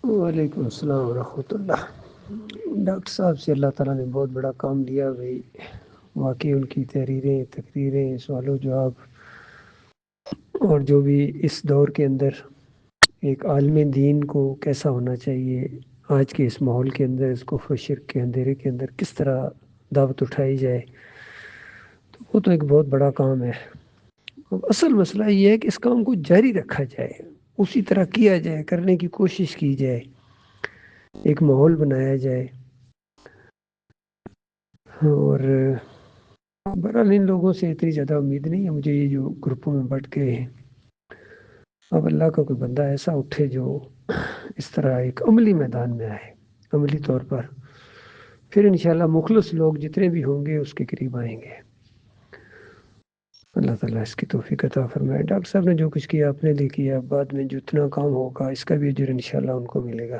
وعلیکم السلام ورحمۃ اللہ۔ ڈاکٹر صاحب سے اللہ تعالیٰ نے بہت بڑا کام دیا بھائی، واقعی ان کی تحریریں، تقریریں، سوال و جواب، اور جو بھی اس دور کے اندر ایک عالم دین کو کیسا ہونا چاہیے، آج کے اس ماحول کے اندر اس کو شرک کے اندھیرے کے اندر کس طرح دعوت اٹھائی جائے، تو وہ تو ایک بہت بڑا کام ہے۔ اب اصل مسئلہ یہ ہے کہ اس کام کو جاری رکھا جائے، اسی طرح کیا جائے، کرنے کی کوشش کی جائے، ایک ماحول بنایا جائے۔ اور بہرحال ان لوگوں سے اتنی زیادہ امید نہیں ہے مجھے، یہ جو گروپوں میں بٹ گئے ہیں، اب اللہ کا کوئی بندہ ایسا اٹھے جو اس طرح ایک عملی میدان میں آئے، عملی طور پر، پھر انشاءاللہ مخلص لوگ جتنے بھی ہوں گے اس کے قریب آئیں گے۔ اللہ تعالیٰ اس کی توفیق عطا فرمائے۔ ڈاکٹر صاحب نے جو کچھ کیا اپنے لیے کیا، بعد میں جتنا کام ہوگا اس کا بھی اجر انشاءاللہ ان کو ملے گا۔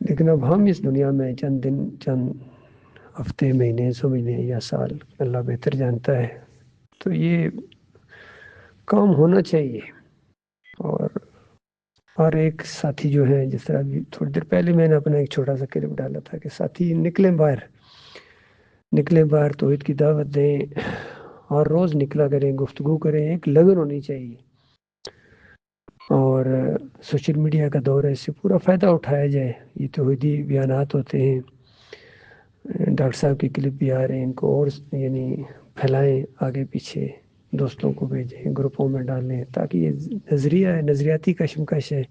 لیکن اب ہم اس دنیا میں چند دن، چند ہفتے، مہینے، سمجھنے یا سال، اللہ بہتر جانتا ہے، تو یہ کام ہونا چاہیے۔ اور ایک ساتھی جو ہے، جس طرح بھی تھوڑی دیر پہلے میں نے اپنا ایک چھوٹا سا کلپ ڈالا تھا کہ ساتھی نکلیں باہر توحید کی دعوت دیں، اور روز نکلا کریں، گفتگو کریں، ایک لگن ہونی چاہیے۔ اور سوشل میڈیا کا دور ہے، اس سے پورا فائدہ اٹھایا جائے۔ یہ توحیدی بیانات ہوتے ہیں، ڈاکٹر صاحب کی کلپ بھی آ رہے ہیں، ان کو اور یعنی پھیلائیں، آگے پیچھے دوستوں کو بھیجیں، گروپوں میں ڈالیں، تاکہ یہ نظریہ ہے، نظریاتی کشمکش ہے،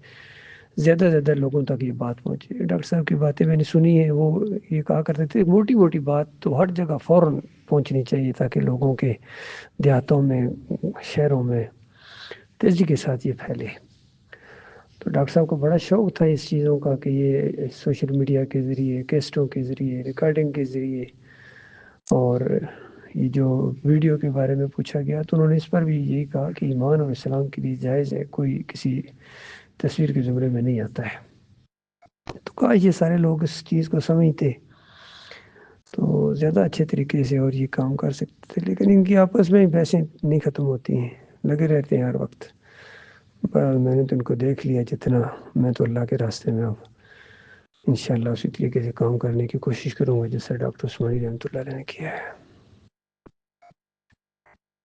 زیادہ سے زیادہ لوگوں تک یہ بات پہنچے۔ ڈاکٹر صاحب کی باتیں میں نے سنی ہیں، وہ یہ کہا کرتے تھے موٹی موٹی بات تو ہر جگہ فوراً پہنچنی چاہیے، تاکہ لوگوں کے دیہاتوں میں، شہروں میں تیزی کے ساتھ یہ پھیلے۔ تو ڈاکٹر صاحب کو بڑا شوق تھا اس چیزوں کا کہ یہ سوشل میڈیا کے ذریعے، کیسٹوں کے ذریعے، ریکارڈنگ کے ذریعے، اور یہ جو ویڈیو کے بارے میں پوچھا گیا تو انہوں نے اس پر بھی یہی کہا کہ ایمان اور اسلام کے لیے جائز ہے، کوئی کسی تصویر کے زمرے میں نہیں آتا ہے۔ تو کاش یہ سارے لوگ اس چیز کو سمجھتے تو زیادہ اچھے طریقے سے اور یہ کام کر سکتے تھے، لیکن ان کی آپس میں بحثیں نہیں ختم ہوتی ہیں، لگے رہتے ہیں ہر وقت۔ پر میں نے تو ان کو دیکھ لیا جتنا، میں تو اللہ کے راستے میں اب انشاءاللہ اسی طریقے سے کام کرنے کی کوشش کروں گا جیسا ڈاکٹر عثمانی رحمۃ اللہ علیہ نے کیا ہے۔